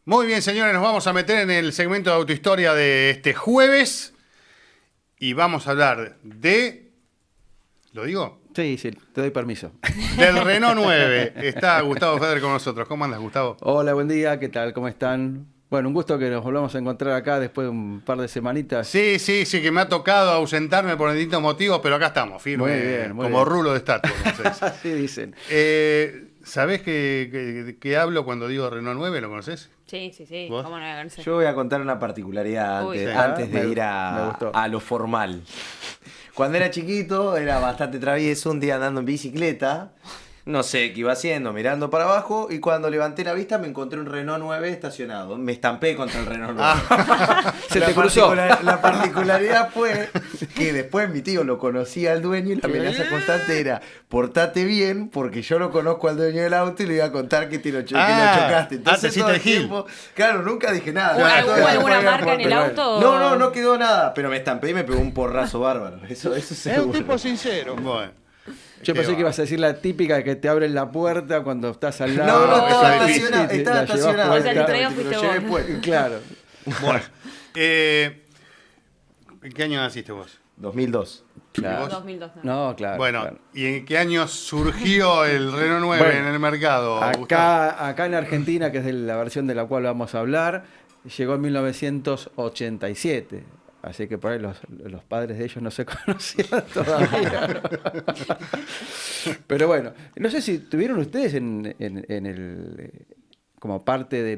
Muy bien, señores, nos vamos a meter en el segmento de autohistoria de este jueves y vamos a hablar de... ¿Lo digo? Sí, te doy permiso. Del Renault 9. Está Gustavo Feder con nosotros. ¿Cómo andas, Gustavo? Hola, buen día, ¿qué tal? ¿Cómo están? Bueno, un gusto que nos volvamos a encontrar acá después de un par de semanitas. Sí, que me ha tocado ausentarme por distintos motivos, pero acá estamos, firme, Muy bien, muy como bien. rulo de estatua. Así dicen. ¿Sabés qué hablo cuando digo Renault 9? ¿Lo conocés? Sí. ¿Vos? ¿Cómo no la conocer? Yo voy a contar una particularidad Uy. antes de Me- ir me gustó. a lo formal. Cuando era chiquito era bastante travieso, un día andando en bicicleta, no sé qué iba haciendo, mirando para abajo, y cuando levanté la vista me encontré un Renault 9 estacionado. Me estampé contra el Renault 9. Se te cruzó. La particularidad fue que después mi tío lo conocía al dueño y la amenaza constante era: portate bien porque yo no conozco al dueño del auto y le iba a contar que lo chocaste. te hiciste todo el el Gil. tiempo, claro, nunca dije nada. ¿Hubo Todo el alguna tiempo marca en el había auto? No quedó nada, pero me estampé y me pegó un porrazo bárbaro. Eso seguro. sincero. Bueno. Yo pensé que ibas a decir la típica que te abren la puerta cuando estás al No, lado. no, estaba estaba difícil. estacionado. Sí, Estaba la llevas estacionado. puesta. O sea, el traído Lo fuiste llevé vos. puesto. Claro. Bueno. ¿En qué año naciste vos? 2002. Claro. vos? 2002. No, claro. Bueno, claro. ¿y en qué año surgió el Renault 9 Bueno, en el mercado, Gustavo? Acá en Argentina, que es de la versión de la cual vamos a hablar, llegó en 1987. Así que por ahí los padres de ellos no se conocían todavía. Pero bueno, no sé si tuvieron ustedes en el como parte de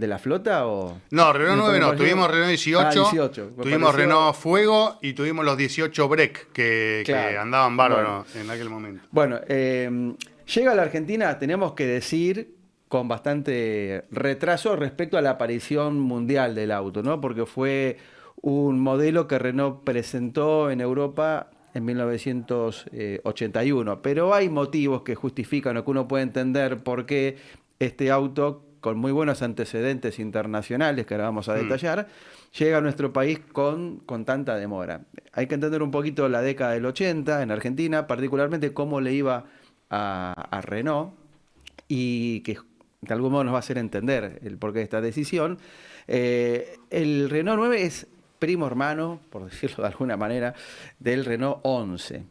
la flota o... No, Renault 9 no, pareció? tuvimos Renault 18, 18. Me tuvimos pareció- Renault Fuego y tuvimos los 18 Break que Claro. andaban bárbaros en aquel momento. Bueno, llega a la Argentina, tenemos que decir, con bastante retraso respecto a la aparición mundial del auto, ¿no? Porque fue un modelo que Renault presentó en Europa en 1981. Pero hay motivos que justifican o que uno puede entender por qué este auto, con muy buenos antecedentes internacionales que ahora vamos a detallar, llega a nuestro país con tanta demora. Hay que entender un poquito la década del 80 en Argentina, particularmente cómo le iba a Renault, y que de algún modo nos va a hacer entender el porqué de esta decisión. El Renault 9 es primo hermano, por decirlo de alguna manera, del Renault 11.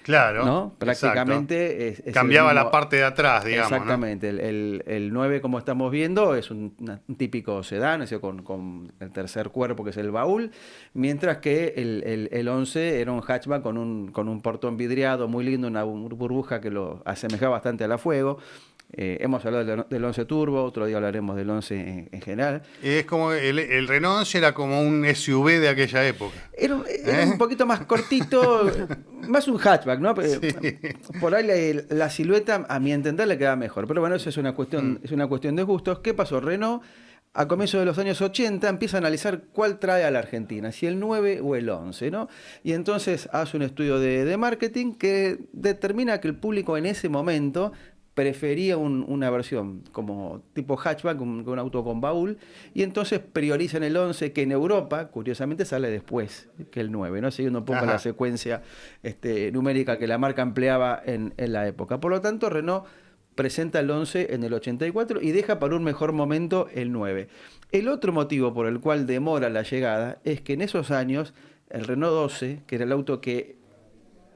Claro, ¿No? Prácticamente exacto. es Cambiaba el mismo- la parte de atrás, digamos. Exactamente. El 9, como estamos viendo, es un típico sedán, es decir, con el tercer cuerpo, que es el baúl, mientras que el 11 era un hatchback con un portón vidriado muy lindo, una burbuja que lo asemejaba bastante a la Fuego. Hemos hablado del 11 Turbo, otro día hablaremos del 11 en general. Es como el Renault 11 era como un SUV de aquella época. Era un poquito más cortito, más un hatchback, ¿no? Por ahí la silueta, a mi entender, le queda mejor. Pero bueno, eso es una cuestión de gustos. ¿Qué pasó? Renault, a comienzos de los años 80, empieza a analizar cuál trae a la Argentina, si el 9 o el 11, ¿no? Y entonces hace un estudio de marketing que determina que el público en ese momento prefería una versión como tipo hatchback, un auto con baúl, y entonces priorizan el 11, que en Europa, curiosamente, sale después que el 9, ¿no? Siguiendo un poco la secuencia numérica que la marca empleaba en la época. Por lo tanto, Renault presenta el 11 en el 84 y deja para un mejor momento el 9. El otro motivo por el cual demora la llegada es que en esos años el Renault 12, que era el auto que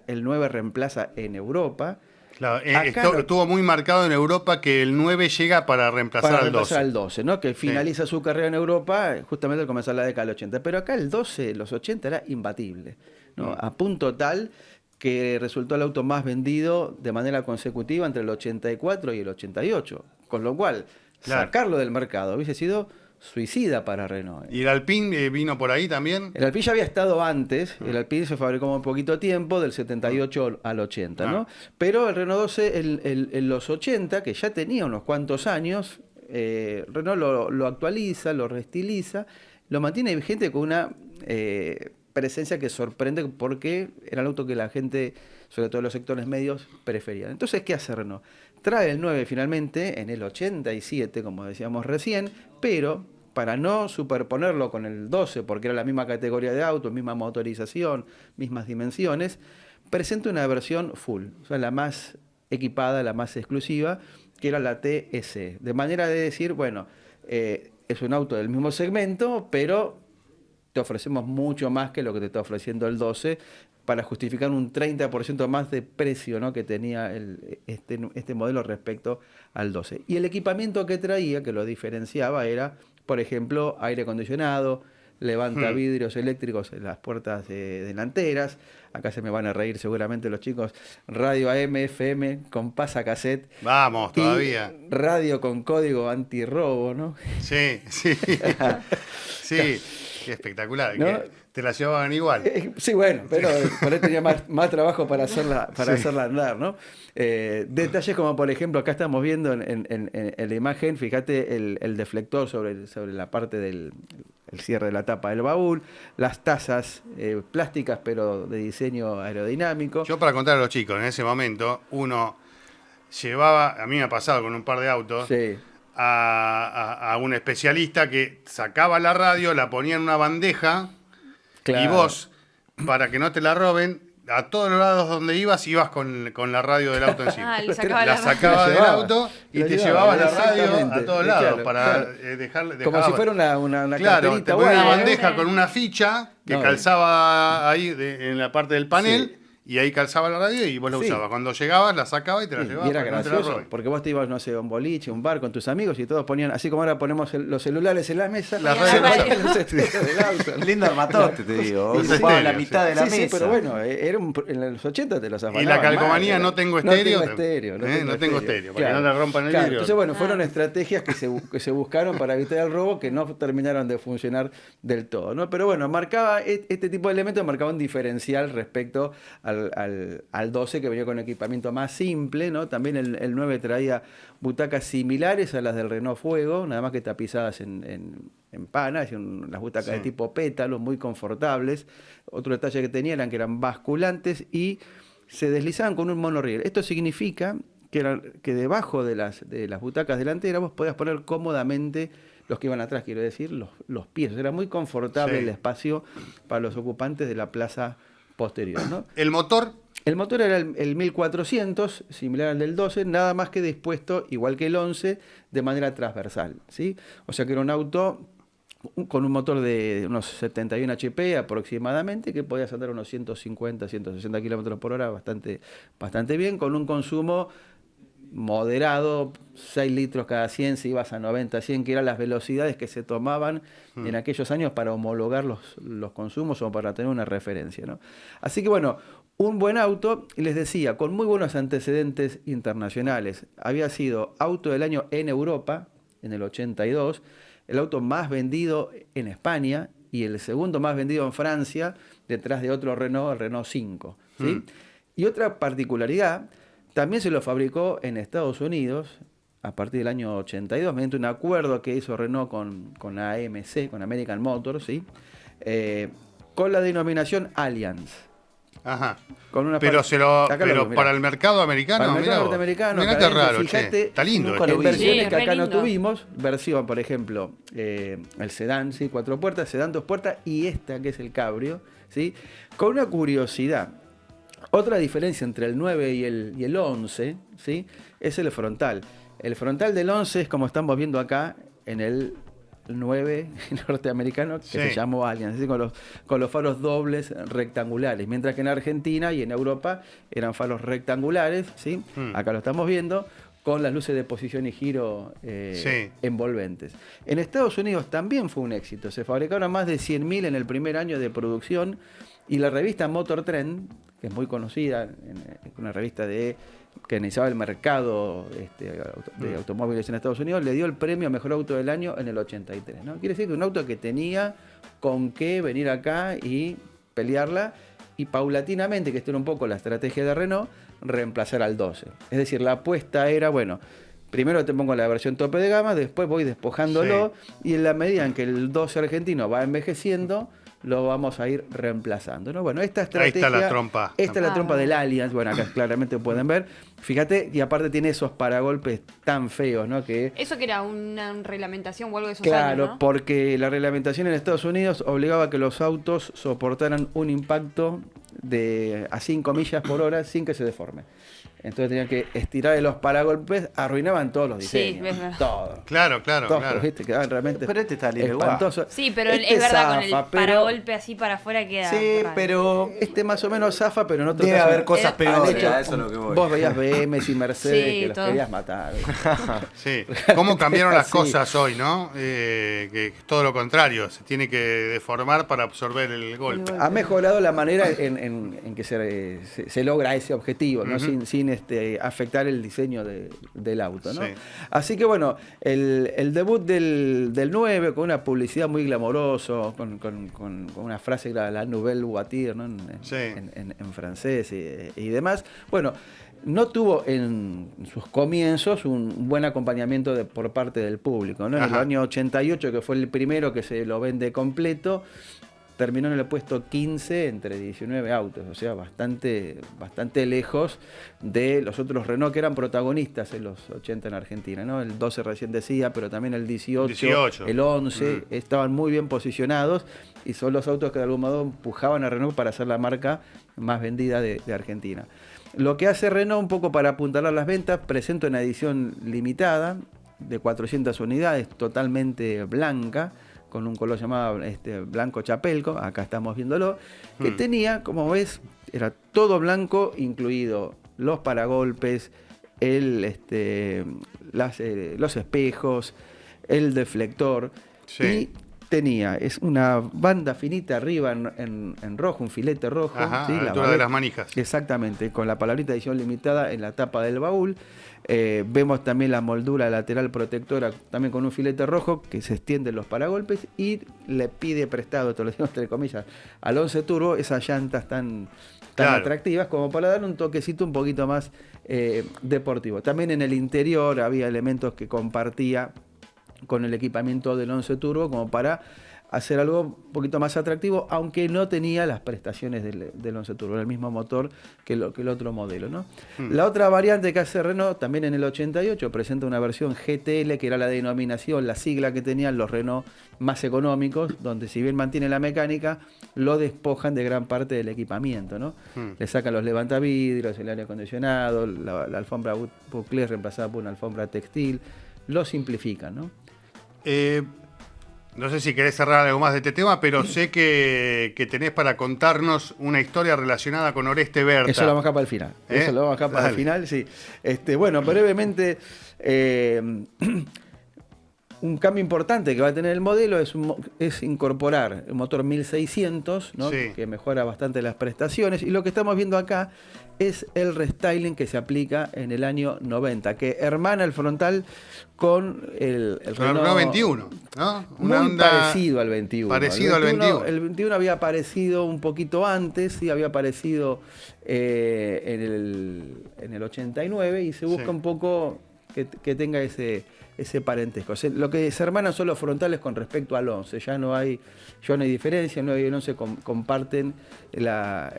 el 9 reemplaza en Europa, Claro, acá no- estuvo muy marcado en Europa que el 9 llega para reemplazar al 12. al 12, ¿no? Que finaliza su carrera en Europa justamente al comenzar la década del 80. Pero acá el 12, los 80, era imbatible, ¿no? A punto tal que resultó el auto más vendido de manera consecutiva entre el 84 y el 88. Con lo cual, Claro. sacarlo del mercado hubiese sido suicida para Renault. ¿Y el Alpine vino por ahí también? El Alpine ya había estado antes, el Alpine se fabricó un poquito tiempo, del 78 al 80, ¿no? Pero el Renault 12 en los 80, que ya tenía unos cuantos años, Renault lo actualiza, lo reestiliza, lo mantiene vigente con una presencia que sorprende porque era el auto que la gente, sobre todo los sectores medios, preferían. Entonces, ¿qué hace Renault? Trae el 9 finalmente en el 87, como decíamos recién, pero para no superponerlo con el 12, porque era la misma categoría de auto, misma motorización, mismas dimensiones, presenta una versión full, o sea, la más equipada, la más exclusiva, que era la TS. De manera de decir, bueno, es un auto del mismo segmento, pero te ofrecemos mucho más que lo que te está ofreciendo el 12 para justificar un 30% más de precio, ¿no?, que tenía este modelo respecto al 12. Y el equipamiento que traía, que lo diferenciaba, era, por ejemplo, aire acondicionado, levanta vidrios eléctricos en las puertas delanteras. Acá se me van a reír seguramente los chicos. Radio AM, FM con pasacassette. Vamos, todavía. Y radio con código antirrobo, ¿no? Sí, sí. Sí, qué espectacular. ¿No? Que te la llevaban igual. Sí, bueno, pero por ahí tenía más trabajo para hacerla andar, ¿no? Detalles como, por ejemplo, acá estamos viendo en la imagen, fíjate el deflector sobre la parte del el cierre de la tapa del baúl, las tazas plásticas pero de diseño aerodinámico. Yo para contar a los chicos, en ese momento, uno llevaba, a mí me ha pasado con un par de autos, Sí. a un especialista que sacaba la radio, la ponía en una bandeja y Claro. vos, para que no te la roben, a todos los lados donde ibas con la radio del auto encima. Le sacaba La la sacaba La del llevaba. auto y La te llevaba, llevabas la radio exactamente. a todos lados Claro, para claro. dejarle. Como si fuera una Claro, carterita te ponía una buena. bandeja Sí. con una ficha que No, calzaba ahí en la parte del panel. Sí. Y ahí calzaba la radio y vos la Sí. usabas. Cuando llegabas, la sacabas y te la Sí, llevabas. y era para que no te la gracioso, roben. porque vos te ibas, no sé, a un boliche, un bar con tus amigos y todos ponían, así como ahora ponemos los celulares en la mesa, La se radio. ponían los estereos del auto. Lindo armatoste, te digo. Sí, Ocupaba sí. la mitad de la Sí, mesa. pero bueno, en los 80 te los Y afanaban la calcomanía mal, no tengo estéreo. No tengo estéreo. No tengo estéreo, para que no le rompan el Claro, vidrio. entonces, bueno, fueron estrategias que se buscaron para evitar el robo que no terminaron de funcionar del todo, ¿no? Pero bueno, marcaba este tipo de elementos, marcaba un diferencial respecto al 12 que venía con equipamiento más simple, ¿no? También el 9 traía butacas similares a las del Renault Fuego, nada más que tapizadas en pana, las butacas de Sí. tipo pétalo, muy confortables. Otro detalle que tenían eran que eran basculantes y se deslizaban con un monorriel. Esto significa que debajo de las butacas delanteras vos podías poner cómodamente los que iban atrás, quiero decir, los pies. Era muy confortable Sí. el espacio para los ocupantes de la plaza posterior, ¿no? El motor, El motor era el 1400, similar al del 12, nada más que dispuesto, igual que el 11, de manera transversal, ¿sí? O sea que era un auto con un motor de unos 71 HP aproximadamente, que podía andar unos 150, 160 kilómetros por hora, bastante bien, con un consumo moderado, 6 litros cada 100, si ibas a 90, 100, que eran las velocidades que se tomaban en aquellos años para homologar los consumos o para tener una referencia, ¿no? Así que bueno, un buen auto, y les decía, con muy buenos antecedentes internacionales. Había sido auto del año en Europa, en el 82, el auto más vendido en España y el segundo más vendido en Francia, detrás de otro Renault, el Renault 5, ¿sí? Y otra particularidad, también se lo fabricó en Estados Unidos a partir del año 82, mediante un acuerdo que hizo Renault con AMC, con American Motors, ¿sí? Con la denominación Allianz. ajá. Con una Pero, Acá lo pero ves, mirá. para el mercado americano, Para el mirá mercado vos. norteamericano, Mirá qué académico, raro, che. fíjate, Está lindo nunca esto. lo en vi. versiones Sí, que acá re no lindo. tuvimos, versión, por ejemplo, el sedán, ¿sí? 4 puertas, sedán 2 puertas, y esta que es el cabrio, ¿sí? Con una curiosidad. Otra diferencia entre el 9 y el 11, ¿sí? Es el frontal. El frontal del 11 es como estamos viendo acá en el 9 norteamericano, que Sí. se llamó Allianz, ¿sí? Con los faros dobles rectangulares, mientras que en Argentina y en Europa eran faros rectangulares, ¿sí? Acá lo estamos viendo, con las luces de posición y giro Sí. envolventes. En Estados Unidos también fue un éxito, se fabricaron más de 100.000 en el primer año de producción, y la revista Motor Trend, que es muy conocida, una revista que analizaba el mercado de automóviles en Estados Unidos, le dio el premio a Mejor Auto del Año en el 83, ¿no? Quiere decir que un auto que tenía con qué venir acá y pelearla, y paulatinamente, que esto era un poco la estrategia de Renault, reemplazar al 12. Es decir, la apuesta era, bueno, primero te pongo la versión tope de gama, después voy despojándolo, y en la medida en que el 12 argentino va envejeciendo, lo vamos a ir reemplazando, ¿no? Bueno, esta estrategia... Ahí está la trompa. Esta es la trompa Ah. del Allianz, bueno, acá claramente pueden ver. Fíjate, y aparte tiene esos paragolpes tan feos, ¿no? Que Eso que era una reglamentación o algo de esos claro, años, ¿no? porque la reglamentación en Estados Unidos obligaba a que los autos soportaran un impacto a 5 millas por hora sin que se deforme. Entonces tenían que estirar los paragolpes, arruinaban todos los Sí, diseños. es verdad. Todo. Claro, Todos, claro. ¿viste? Quedaban realmente Pero este está libre igual. espantosos. Sí, pero Este es verdad, con el zafa, pero- paragolpe así para afuera queda. Sí, raro. pero Este más o menos zafa, pero en otro debe caso haber cosas han peores, hecho- a eso es lo que voy. Vos veías BMs y Mercedes Sí, que los todo. querías matar. Sí. ¿Cómo cambiaron las Sí. cosas hoy, no? Que es todo lo contrario, se tiene que deformar para absorber el golpe. Ha mejorado la manera en que se logra ese objetivo, ¿no? sin afectar el diseño del auto, ¿no? Sí. Así que bueno, el debut del 9 con una publicidad muy glamoroso, con una frase que era la nouvelle voiture, ¿no? Sí. en francés y demás. Bueno, no tuvo en sus comienzos un buen acompañamiento por parte del público, ¿no? En el Ajá. año 88, que fue el primero que se lo vende completo, terminó en el puesto 15 entre 19 autos, o sea, bastante lejos de los otros Renault que eran protagonistas en los 80 en Argentina, ¿no? El 12 recién decía, pero también el 18, el 11, estaban muy bien posicionados y son los autos que de algún modo empujaban a Renault para ser la marca más vendida de Argentina. Lo que hace Renault un poco para apuntalar las ventas, presenta una edición limitada de 400 unidades, totalmente blanca, con un color llamado blanco chapelco, acá estamos viéndolo, que tenía, como ves, era todo blanco, incluido los paragolpes, los espejos, el deflector, Sí. y tenía una banda finita arriba en rojo, un filete rojo. Ajá, ¿sí? a la altura de las manijas. Exactamente, con la palabrita edición limitada en la tapa del baúl. Vemos también la moldura lateral protectora, también con un filete rojo que se extiende en los paragolpes y le pide prestado, te lo digo entre comillas, al 11 Turbo esas llantas tan Claro. atractivas como para dar un toquecito un poquito más deportivo. También en el interior había elementos que compartía con el equipamiento del 11 Turbo como para hacer algo un poquito más atractivo, aunque no tenía las prestaciones del 11 Turbo, era el mismo motor que el otro modelo, ¿no? La otra variante que hace Renault, también en el 88, presenta una versión GTL, que era la denominación, la sigla que tenían los Renault más económicos, donde si bien mantiene la mecánica, lo despojan de gran parte del equipamiento, ¿no? Le sacan los levantavidrios, el aire acondicionado, la alfombra Bouclés reemplazada por una alfombra textil, lo simplifican, ¿no? No sé si querés cerrar algo más de este tema, pero sé que tenés para contarnos una historia relacionada con Oreste Berta. Eso lo vamos a dejar para el final. Eso lo vamos a dejar para el Dale. final, sí. Bueno, brevemente, un cambio importante que va a tener el modelo es incorporar el motor 1600, ¿no? Sí. Que mejora bastante las prestaciones. Y lo que estamos viendo acá es el restyling que se aplica en el año 90, que hermana el frontal con el Renault 21, ¿no? muy parecido al 21. Parecido al 21. El 21 había aparecido un poquito antes, sí, había aparecido en el 89 y se busca Sí. un poco que tenga ese parentesco. Lo que se hermanan son los frontales con respecto al 11, ya no hay diferencia, el 9 y el 11 comparten la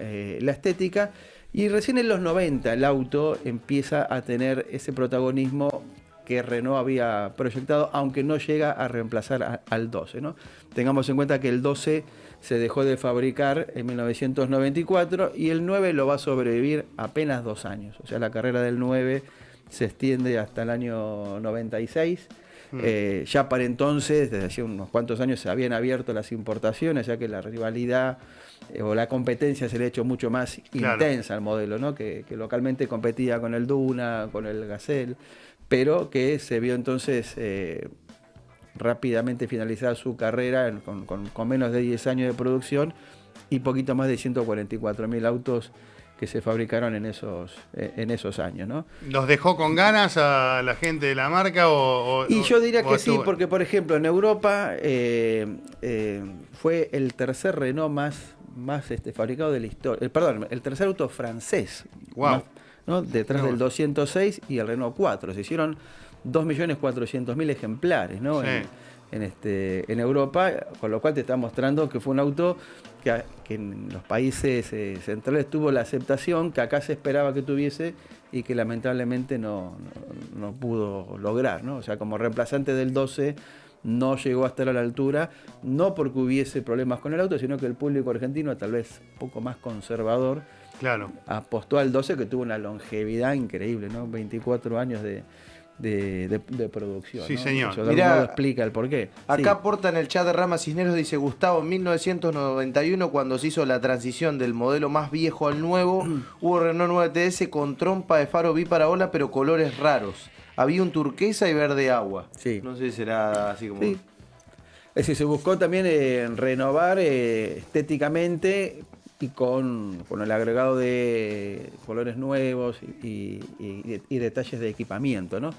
estética. Y recién en los 90 el auto empieza a tener ese protagonismo que Renault había proyectado, aunque no llega a reemplazar al 12, ¿no? Tengamos en cuenta que el 12 se dejó de fabricar en 1994 y el 9 lo va a sobrevivir apenas 2 años. O sea, la carrera del 9 se extiende hasta el año 96. Ya para entonces, desde hace unos cuantos años, se habían abierto las importaciones, ya que la rivalidad o la competencia se le ha hecho mucho más Claro. intensa al modelo, ¿no? Que localmente competía con el Duna, con el Gazelle, pero que se vio entonces rápidamente finalizada su carrera con menos de 10 años de producción y poquito más de 144.000 autos que se fabricaron en esos años, ¿no? ¿Los dejó con ganas a la gente de la marca Y yo diría o que sí, estuvo- porque por ejemplo en Europa fue el tercer Renault más fabricado de la historia, perdón, el tercer auto francés, Wow. más, ¿no? Detrás Wow. del 206 y el Renault 4, se hicieron 2.400.000 ejemplares, ¿no? Sí. En Europa, con lo cual te está mostrando que fue un auto que en los países centrales tuvo la aceptación que acá se esperaba que tuviese y que lamentablemente no pudo lograr, ¿no? O sea, como reemplazante del 12 no llegó a estar a la altura, no porque hubiese problemas con el auto, sino que el público argentino, tal vez un poco más conservador, Claro. apostó al 12, que tuvo una longevidad increíble, ¿no? 24 años de producción. Sí, ¿no? señor. Eso de algún Mirá, modo explica el porqué. Acá Sí. aporta en el chat de Rama Cisneros, dice Gustavo, en 1991 cuando se hizo la transición del modelo más viejo al nuevo, hubo Renault 9 TS con trompa de faro biparabola pero colores raros. Había un turquesa y verde agua. Sí. No sé si será así como... Sí. Es decir, se buscó también renovar estéticamente y con el agregado de colores nuevos y detalles de equipamiento, ¿no?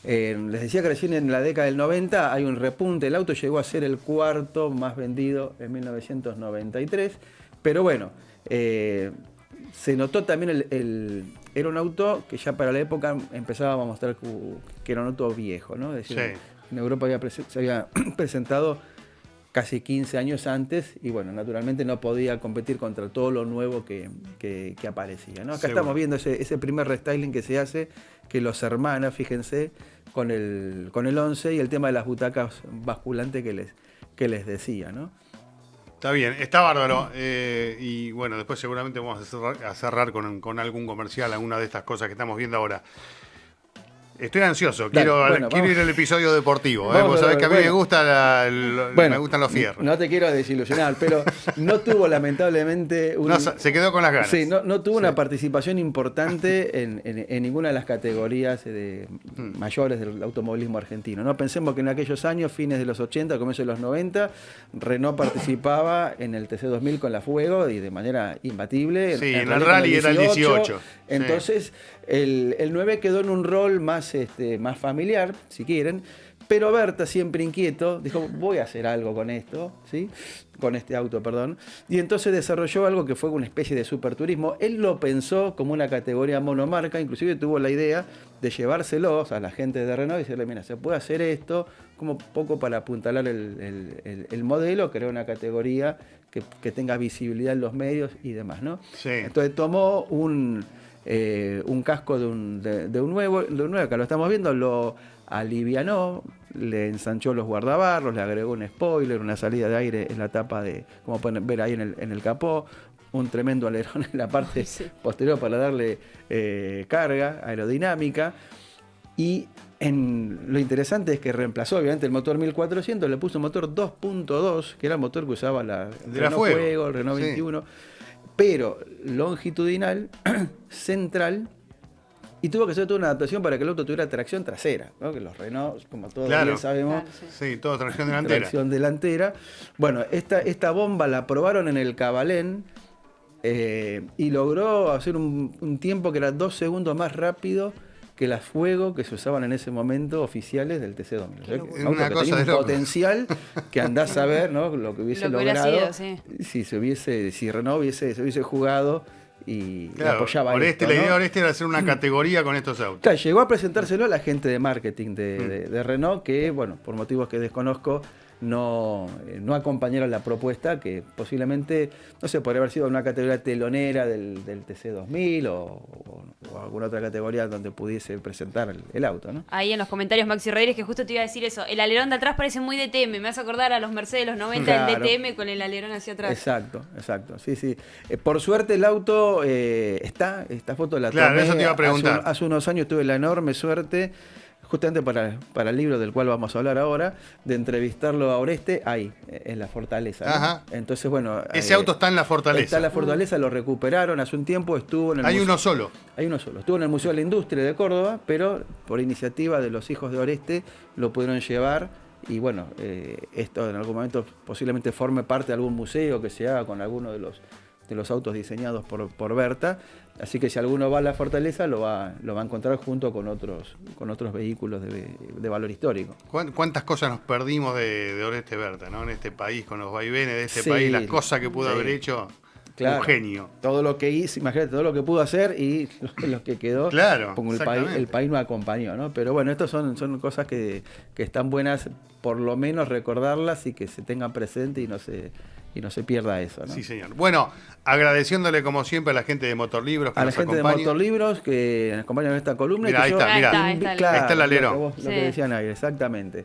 Les decía que recién en la década del 90 hay un repunte. El auto llegó a ser el cuarto más vendido en 1993, pero bueno, se notó también era un auto que ya para la época empezaba a mostrar que era un auto viejo, ¿no? Es decir, Sí. en Europa se había presentado casi 15 años antes y bueno, naturalmente no podía competir contra todo lo nuevo que aparecía, ¿no? Acá Seguro. estamos viendo ese primer restyling que se hace, que los hermana, fíjense, con el 11 y el tema de las butacas basculantes que les decía, ¿no? Está bien, está bárbaro. Y bueno, después seguramente vamos a cerrar con algún comercial, alguna de estas cosas que estamos viendo ahora. Estoy ansioso, Dale, quiero bueno, ir al episodio deportivo. Vamos Vos sabés que a mí me bueno. gusta me gustan los fierros. No te quiero desilusionar, pero no tuvo lamentablemente No, se quedó con las ganas. Sí, no tuvo una participación importante en ninguna de las categorías mayores del automovilismo argentino, ¿no? Pensemos que en aquellos años, fines de los 80, comienzos de los 90, Renault participaba en el TC2000 con la Fuego y de manera imbatible. Sí, en el realidad rally con era el 18. Entonces, el 9 quedó en un rol más familiar, si quieren, pero Berta, siempre inquieto, dijo, voy a hacer algo con esto, ¿sí? Con este auto, perdón. Y entonces desarrolló algo que fue una especie de superturismo. Él lo pensó como una categoría monomarca, inclusive tuvo la idea de llevárselos a la gente de Renault y decirle, mira, se puede hacer esto, como poco para apuntalar el modelo, crear una categoría que tenga visibilidad en los medios y demás, ¿no? Sí. Entonces tomó un casco de un nuevo, que lo estamos viendo, lo alivianó, le ensanchó los guardabarros, le agregó un spoiler, una salida de aire en la tapa como pueden ver ahí en el capó, un tremendo alerón en la parte posterior para darle carga aerodinámica. Y lo interesante es que reemplazó obviamente el motor 1400, le puso un motor 2.2, que era el motor que usaba la Renault Fuego, el Renault 21, pero longitudinal, central, y tuvo que hacer toda una adaptación para que el auto tuviera tracción trasera, ¿no? Que los Renault, como todos bien sabemos, Sí, todo tracción delantera. tracción delantera. Bueno, esta bomba la probaron en el Cabalén y logró hacer un tiempo que era 2 segundos más rápido que las Fuego que se usaban en ese momento oficiales del TC2000. O sea, un auto que tenía un potencial que andás a ver, ¿no? Lo que hubiese logrado si Renault se hubiese jugado y apoyaba la esto, idea de ¿no? Oreste era hacer una categoría con estos autos. Claro, llegó a presentárselo a la gente de marketing de Renault que, bueno, por motivos que desconozco, no acompañaron la propuesta, que posiblemente, no sé, podría haber sido una categoría telonera del TC2000 o alguna otra categoría donde pudiese presentar el auto, ¿no? Ahí en los comentarios Maxi Reyes, que justo te iba a decir eso, el alerón de atrás parece muy DTM, me hace acordar a los Mercedes de los 90, Claro. el DTM con el alerón hacia atrás. Exacto, sí. Por suerte el auto esta foto la tomé. Claro, eso te iba a preguntar. Hace unos años tuve la enorme suerte, justamente para el libro del cual vamos a hablar ahora, de entrevistarlo a Oreste ahí, en la Fortaleza, ¿no? Ajá. Entonces, bueno... Ese auto está en la Fortaleza. Está en la Fortaleza, lo recuperaron hace un tiempo, estuvo en el Hay museo. uno solo. Hay uno solo. Estuvo en el Museo de la Industria de Córdoba, pero por iniciativa de los hijos de Oreste lo pudieron llevar y bueno, esto en algún momento posiblemente forme parte de algún museo que se haga con alguno de los autos diseñados por Berta. Así que si alguno va a la Fortaleza lo va a encontrar junto con otros vehículos de valor histórico. ¿Cuántas cosas nos perdimos de Oreste Berta, ¿no? En este país, con los vaivenes de este Sí, país, las cosas que pudo sí. haber hecho. Claro. Un genio. Todo lo que hizo, imagínate, todo lo que pudo hacer y los que quedó, Claro, como el exactamente. país no acompañó, ¿no? Pero bueno, estas son cosas que están buenas, por lo menos recordarlas y que se tengan presente y no se pierda eso, ¿no? Sí, señor. Bueno, agradeciéndole como siempre a la gente de Motorlibros que A la nos gente acompaña. de Motorlibros que nos acompañan en esta columna. Mirá, y que ahí está, mirá. Ahí está el Claro, Ahí está el alerón. Lo que Sí. decían ahí, exactamente.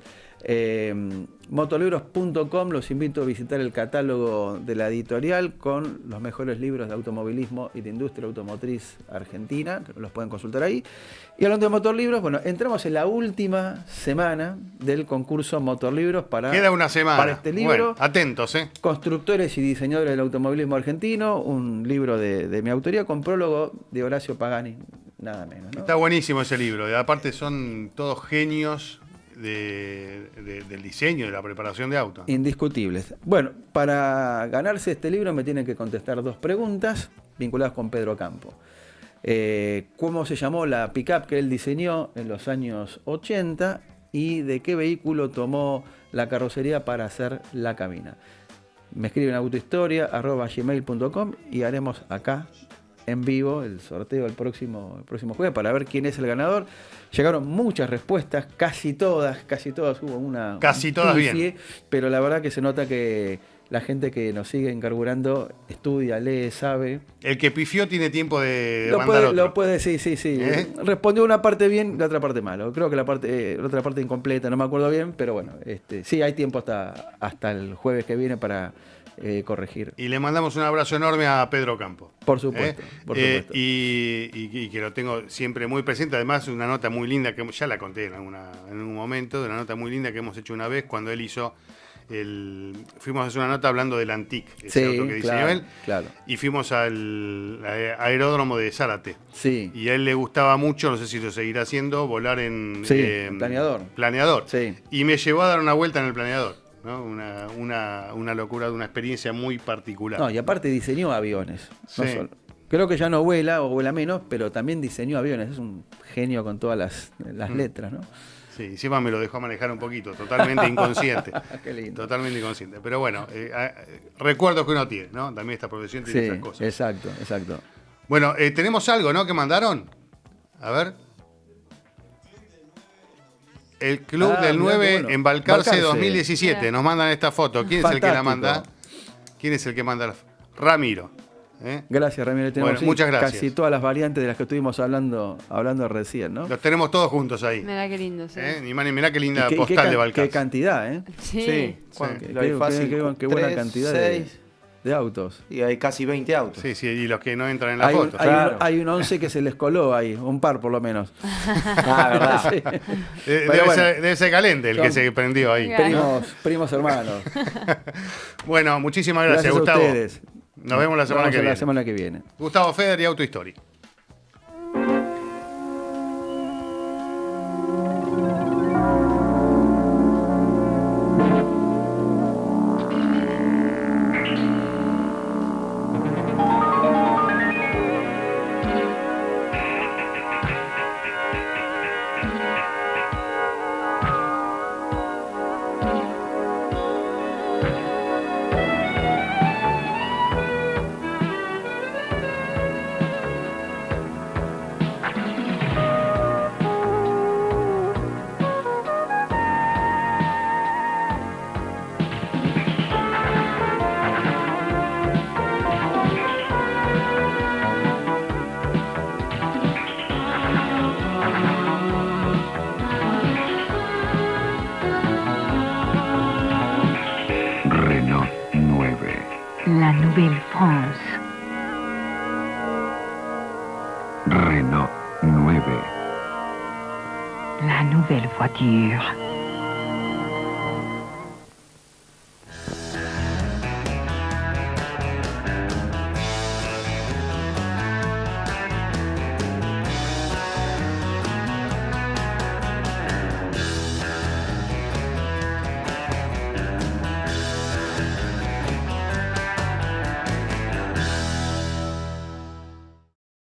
Motolibros.com, los invito a visitar el catálogo de la editorial con los mejores libros de automovilismo y de industria automotriz argentina, que los pueden consultar ahí. Y hablando de Motorlibros, bueno, entramos en la última semana del concurso Motorlibros Queda una semana. para este libro. Bueno, atentos, ¿eh? Constructores y diseñadores del automovilismo argentino, un libro de mi autoría con prólogo de Horacio Pagani, nada menos, ¿no? Está buenísimo ese libro. Y aparte son todos genios del diseño, de la preparación de autos. Indiscutibles. Bueno, para ganarse este libro me tienen que contestar 2 preguntas vinculadas con Pedro Campo. ¿Cómo se llamó la pick-up que él diseñó en los años 80 y de qué vehículo tomó la carrocería para hacer la cabina? Me escriben a autohistoria@gmail.com y haremos acá en vivo el sorteo el próximo jueves para ver quién es el ganador. Llegaron muchas respuestas, casi todas hubo una Casi todas bien. pero la verdad que se nota que la gente que nos sigue encarburando estudia, lee, sabe. El que pifió tiene tiempo de Lo mandar otro. puede, sí. Respondió una parte bien, la otra parte mal. Creo que la otra parte incompleta, no me acuerdo bien, pero bueno, sí, hay tiempo hasta el jueves que viene para corregir. Y le mandamos un abrazo enorme a Pedro Campo. Por supuesto, por supuesto. Y que lo tengo siempre muy presente. Además, una nota muy linda que ya la conté en un momento, de una nota muy linda que hemos hecho una vez cuando él hizo fuimos a hacer una nota hablando del Antique, ese auto que diseñó él. Claro. Y fuimos al aeródromo de Zárate. Sí. Y a él le gustaba mucho, no sé si lo seguirá haciendo, volar en planeador. Planeador. Sí. Y me llevó a dar una vuelta en el planeador, ¿no? Una locura, una experiencia muy particular. No, y aparte diseñó aviones. No Sí. solo. Creo que ya no vuela o vuela menos, pero también diseñó aviones. Es un genio con todas las letras, ¿no? Sí, encima me lo dejó manejar un poquito, totalmente inconsciente. Qué lindo. Totalmente inconsciente. Pero bueno, recuerdos que uno tiene, ¿no? También esta profesión tiene esas cosas. Exacto. Bueno, tenemos algo, ¿no? Que mandaron. A ver. El Club del mirá 9 qué bueno. en Balcarce Balcarce. 2017. Mirá. Nos mandan esta foto. ¿Quién es el que la Fantástico. manda? ¿Quién es el que manda la foto? Ramiro. ¿eh? Gracias, Ramiro. Tenemos Bueno, muchas gracias. casi todas las variantes de las que estuvimos hablando recién, ¿no? Los tenemos todos juntos ahí. Mirá qué lindo, sí. Ni más ni mirá qué linda Y postal de Balcarce. qué cantidad, ¿eh? Sí. ¿Cuánto? Qué- Hay qué- fácil, qué buena 3, cantidad 6, de autos. y hay casi 20 autos. Sí, y los que no entran en la Hay, foto. Claro. hay un 11 que se les coló ahí, un par por lo menos. Ah, verdad. Sí. Debe, Pero bueno. debe ser Calente el que Son- se prendió ahí. Claro. Primos hermanos. Bueno, muchísimas gracias, Gracias a Gustavo. ustedes. Nos vemos la semana Nos que vemos viene. la semana que viene. Gustavo Feder y Auto History. Renault 9. La Nouvelle France. Renault 9. La nouvelle voiture.